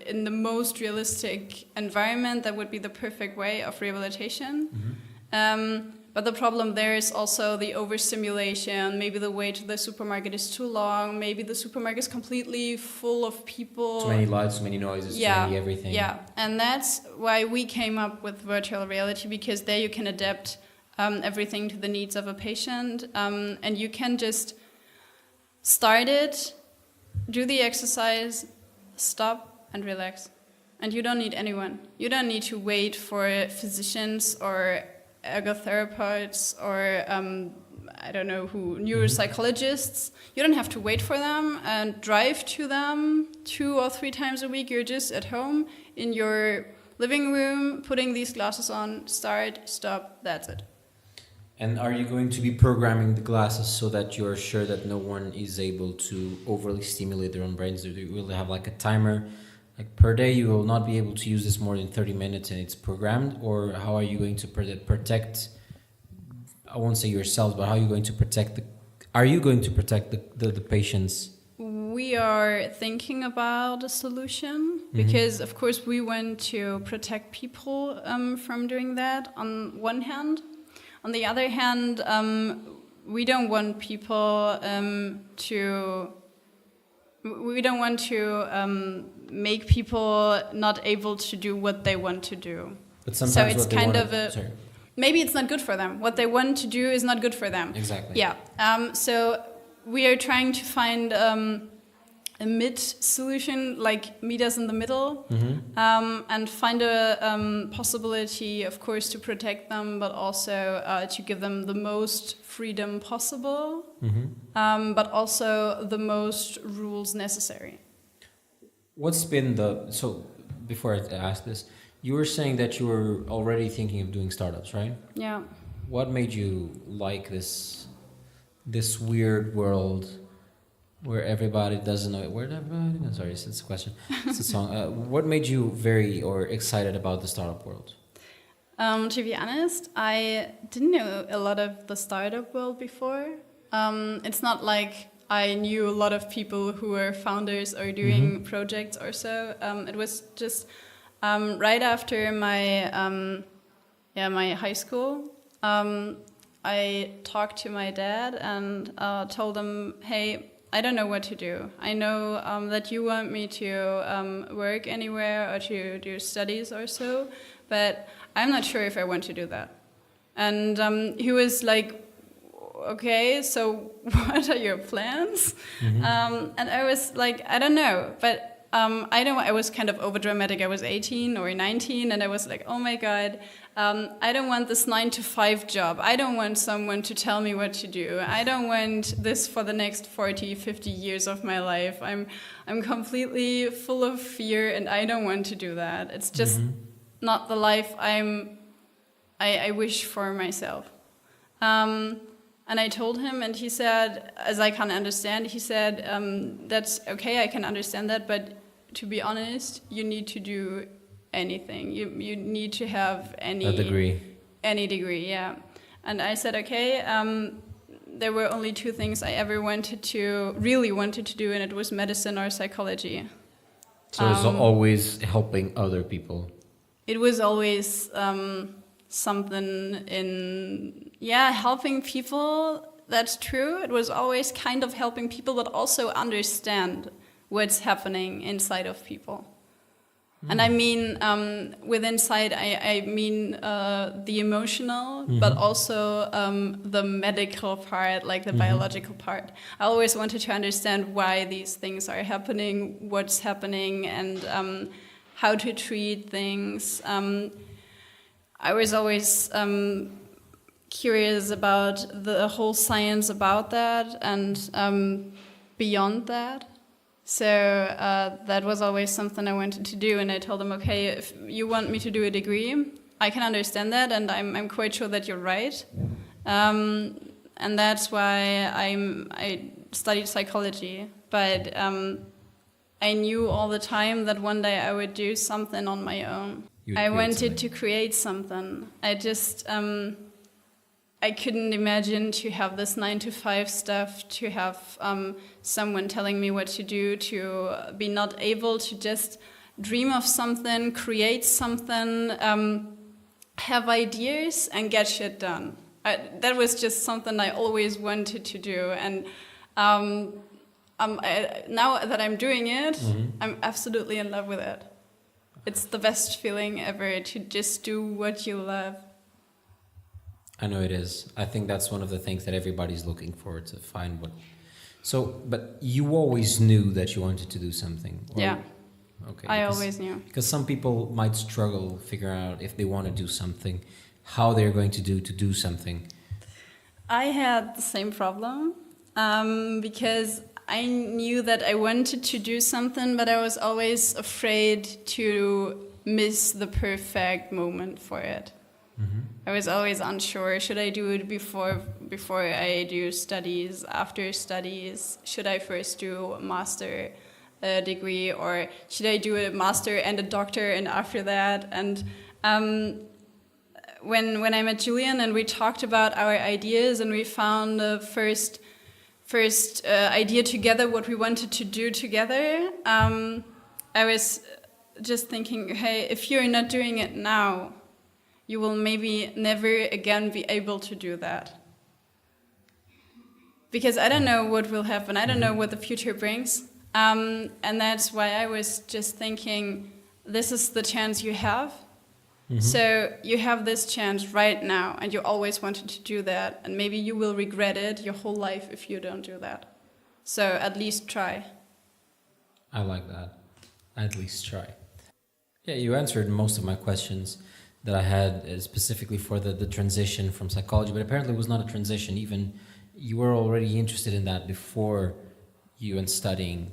in the most realistic environment, that would be the perfect way of rehabilitation. But the problem there is also the overstimulation. Maybe the way to the supermarket is too long. Maybe the supermarket is completely full of people. Too many lights, too many noises, too many everything. Yeah, and that's why we came up with virtual reality, because there you can adapt everything to the needs of a patient. And you can just start it, do the exercise, stop and relax. And you don't need anyone. You don't need to wait for physicians or ergotherapists or I don't know who, neuropsychologists. You don't have to wait for them and drive to them 2 or 3 times a week. You're just at home in your living room, putting these glasses on, start, stop, that's it. And are you going to be programming the glasses so that you're sure that no one is able to overly stimulate their own brains? Do you will have like a timer? Like per day, you will not be able to use this more than 30 minutes and it's programmed? Or how are you going to protect, I won't say yourselves, but how are you going to protect the patients? We are thinking about a solution because, of course, we want to protect people from doing that on one hand. On the other hand, we don't want people to make people not able to do what they want to do. But sometimes so it's kind of a maybe it's not good for them. What they want to do is not good for them. Exactly. Yeah. So we are trying to find a mid solution, like meet us in the middle, and find a possibility, of course, to protect them, but also to give them the most freedom possible, but also the most rules necessary. What's been so before I ask this, you were saying that you were already thinking of doing startups, right? Yeah. What made you like this weird world where everybody doesn't know it? Sorry, it's a question. It's a song. What made you very excited about the startup world? To be honest, I didn't know a lot of the startup world before. It's not like I knew a lot of people who were founders or doing projects or so. It was just right after my my high school. I talked to my dad and told him, hey, I don't know what to do. I know that you want me to work anywhere or to do studies or so, but I'm not sure if I want to do that. And he was like, okay, so what are your plans? And I was like, I don't know, but I was kind of overdramatic. I was 18 or 19, and I was like, oh my God, I don't want this 9-to-5 job. I don't want someone to tell me what to do. I don't want this for the next 40, 50 years of my life. I'm completely full of fear, and I don't want to do that. It's just not the life I wish for myself. And I told him, and he said, as I can understand, he said, that's okay, I can understand that, but to be honest, you need to do anything. You need to have a degree. Any degree, yeah. And I said, okay, there were only 2 things I ever really wanted to do, and it was medicine or psychology. So it's always helping other people. It was always something in, helping people. That's true. It was always kind of helping people, but also understand what's happening inside of people. And I mean, with inside, I mean the emotional, but also the medical part, like the biological part. I always wanted to understand why these things are happening, what's happening, and how to treat things. I was always curious about the whole science about that and beyond that. So that was always something I wanted to do, and I told them, okay, if you want me to do a degree, I can understand that, and I'm quite sure that you're right. And that's why I studied psychology. But I knew all the time that one day I would do something on my own. I wanted to create something. I just I couldn't imagine to have this 9-to-5 stuff, to have someone telling me what to do, to be not able to just dream of something, create something, have ideas and get shit done. That was just something I always wanted to do. And now that I'm doing it, I'm absolutely in love with it. It's the best feeling ever to just do what you love. I know it is. I think that's one of the things that everybody's looking for, to find what. So, but you always knew that you wanted to do something. Or... Yeah. Okay. I always knew. Because some people might struggle figure out if they want to do something, how they're going to do something. I had the same problem because I knew that I wanted to do something, but I was always afraid to miss the perfect moment for it. I was always unsure. Should I do it before I do studies, after studies? Should I first do a master degree, or should I do a master and a doctor and after that? And when I met Julian and we talked about our ideas and we found the first idea together, what we wanted to do together, I was just thinking, hey, if you're not doing it now, you will maybe never again be able to do that. Because I don't know what will happen. I don't know what the future brings. And that's why I was just thinking, this is the chance you have. So you have this chance right now, and you always wanted to do that. And maybe you will regret it your whole life if you don't do that. So at least try. I like that. At least try. Yeah, you answered most of my questions that I had specifically for the transition from psychology, but apparently it was not a transition. Even you were already interested in that before you went studying.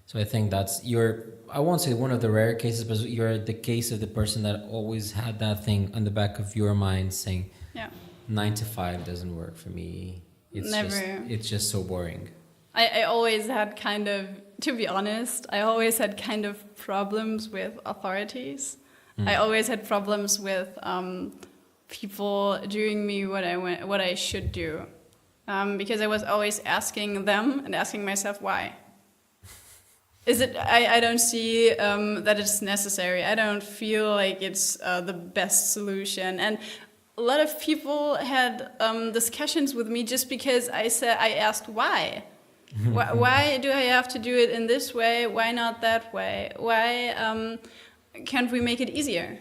So I think that's I won't say one of the rare cases, but you're the case of the person that always had that thing on the back of your mind saying, 9 to 5 doesn't work for me. It's just so boring. I always had kind of, to be honest, I always had kind of problems with authorities. I always had problems with people doing me what I should do, because I was always asking them and asking myself why. Is it? I don't see that it's necessary. I don't feel like it's the best solution. And a lot of people had discussions with me just because I asked why. Why do I have to do it in this way? Why not that way? Why? Can't we make it easier?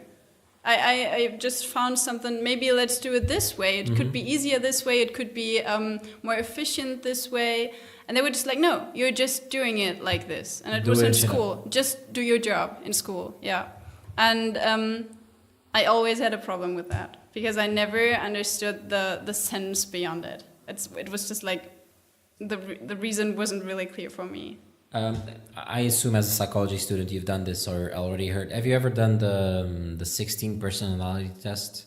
I just found something, maybe let's do it this way. It could be easier this way. It could be more efficient this way. And they were just like, no, you're just doing it like this. And it was in school. Just do your job in school, yeah. And I always had a problem with that because I never understood the sense beyond it. It was just like the reason wasn't really clear for me. I assume as a psychology student you've done this or already heard. Have you ever done the 16 personality test?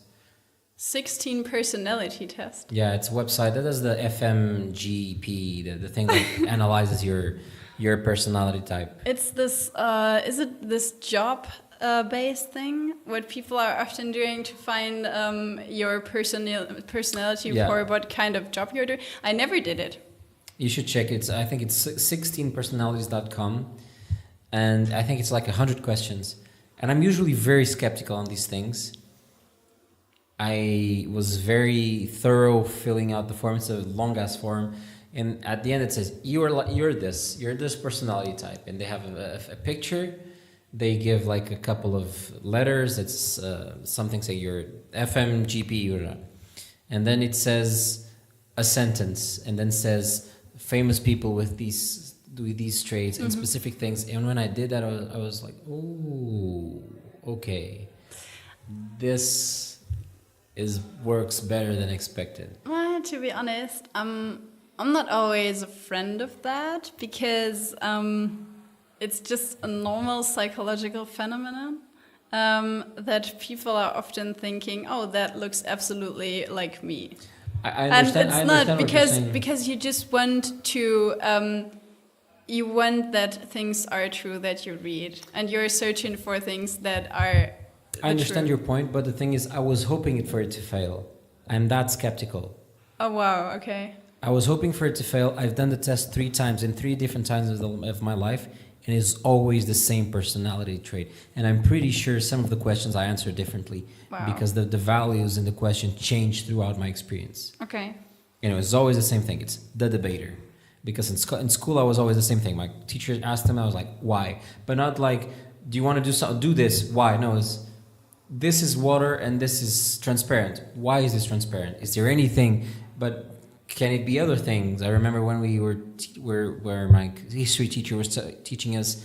16 personality test? Yeah, it's a website that does the FMGP, the thing that analyzes your personality type. It's this, is it this job based thing? What people are often doing to find your personality for what kind of job you're doing? I never did it. You should check it. I think it's 16personalities.com. and I think it's like 100 questions. And I'm usually very skeptical on these things. I was very thorough filling out the form. It's a long ass form, and at the end it says you're this personality type, and they have a picture. They give like a couple of letters. It's something say you're FMGP or not, and then it says a sentence, and then says famous people with these traits and specific things. And when I did that, I was like, oh, okay, this works better than expected. To be honest, I'm not always a friend of that, because it's just a normal psychological phenomenon that people are often thinking, oh, that looks absolutely like me. I understand. And it's not because you just want to. You want that things are true that you read, and you're searching for things that are. I understand your point, but the thing is, I was hoping for it to fail. I'm that skeptical. Oh, wow, okay. I was hoping for it to fail. I've done the test 3 times in 3 different times of my life, and it's always the same personality trait. And I'm pretty sure some of the questions I answer differently because the values in the question change throughout my experience. Okay. It's always the same thing. It's the debater. Because in school, I was always the same thing. My teacher asked them, I was like, why? But not like, do you want to do something? Do this. Why? No, this is water and this is transparent. Why is this transparent? Is there anything? But can it be other things? I remember when we were where my history teacher was teaching us,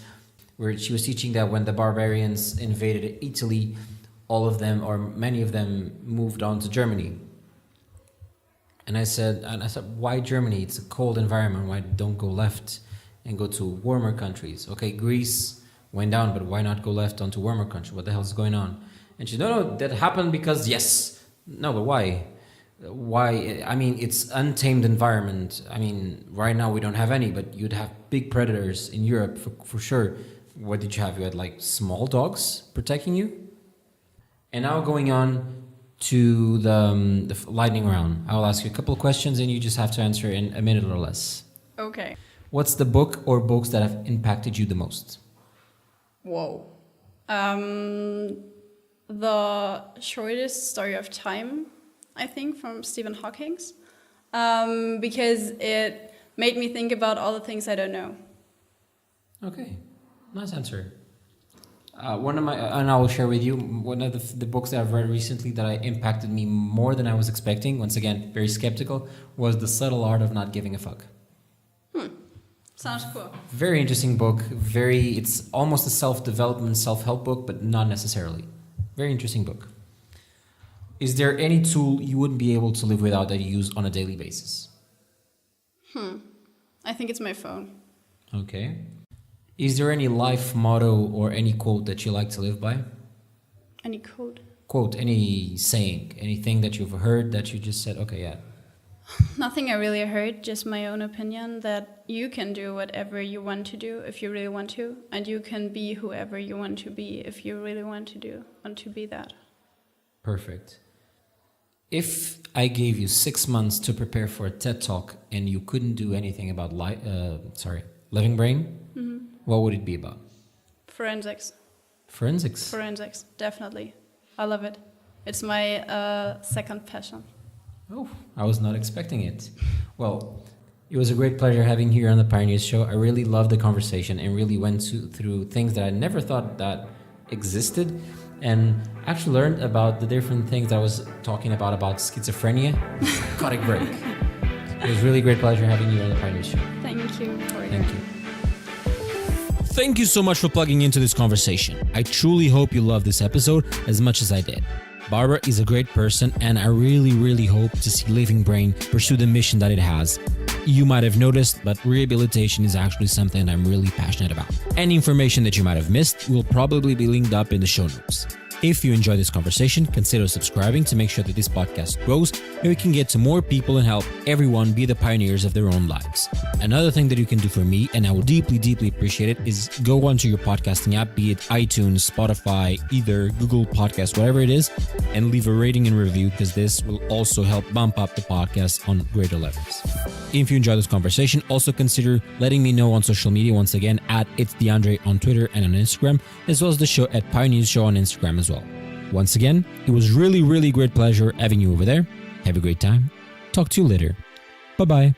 where she was teaching that when the barbarians invaded Italy, all of them or many of them moved on to Germany. And I said, why Germany? It's a cold environment. Why don't go left and go to warmer countries? Okay, Greece went down, but why not go left onto warmer countries? What the hell is going on? And she said, no, that happened because yes. No, but why? Why? I mean, it's untamed environment. I mean, right now we don't have any, but you'd have big predators in Europe for sure. What did you have? You had like small dogs protecting you? And now going on to the lightning round. I will ask you a couple of questions and you just have to answer in a minute or less. Okay. What's the book or books that have impacted you the most? Whoa. The Shortest Story of Time, I think, from Stephen Hawking, because it made me think about all the things I don't know. Okay, nice answer. One of my, and I will share with you, one of the books that I've read recently that impacted me more than I was expecting, once again, very skeptical, was The Subtle Art of Not Giving a Fuck. Sounds cool. Very interesting book. It's almost a self-development, self-help book, but not necessarily. Very interesting book. Is there any tool you wouldn't be able to live without that you use on a daily basis? I think it's my phone. Okay. Is there any life motto or any quote that you like to live by? Any quote? Quote, any saying, anything that you've heard that you just said, okay, yeah. Nothing I really heard, just my own opinion that you can do whatever you want to do if you really want to, and you can be whoever you want to be if you really want to be that. Perfect. If I gave you 6 months to prepare for a TED Talk and you couldn't do anything about living brain, what would it be about? Forensics. Forensics? Forensics, definitely. I love it. It's my second passion. Oh, I was not expecting it. Well, it was a great pleasure having you here on the Pioneers Show. I really loved the conversation and really went through things that I never thought that existed, and actually learned about the different things I was talking about schizophrenia. Got a break. It was really a great pleasure having you on the Pioneers Show. Thank you. Thank you. Thank you so much for plugging into this conversation. I truly hope you loved this episode as much as I did. Barbara is a great person, and I really, really hope to see Living Brain pursue the mission that it has. You might have noticed, but rehabilitation is actually something I'm really passionate about. Any information that you might have missed will probably be linked up in the show notes. If you enjoyed this conversation, consider subscribing to make sure that this podcast grows and we can get to more people and help everyone be the pioneers of their own lives. Another thing that you can do for me, and I will deeply, deeply appreciate it, is go onto your podcasting app, be it iTunes, Spotify, either Google Podcast, whatever it is, and leave a rating and review, because this will also help bump up the podcast on greater levels. if you enjoyed this conversation, also consider letting me know on social media once again at It's DeAndre on Twitter and on Instagram, as well as the show at Pioneers Show on Instagram as well. Once again, it was really great pleasure having you over there. Have a great time. Talk to you later. Bye-bye.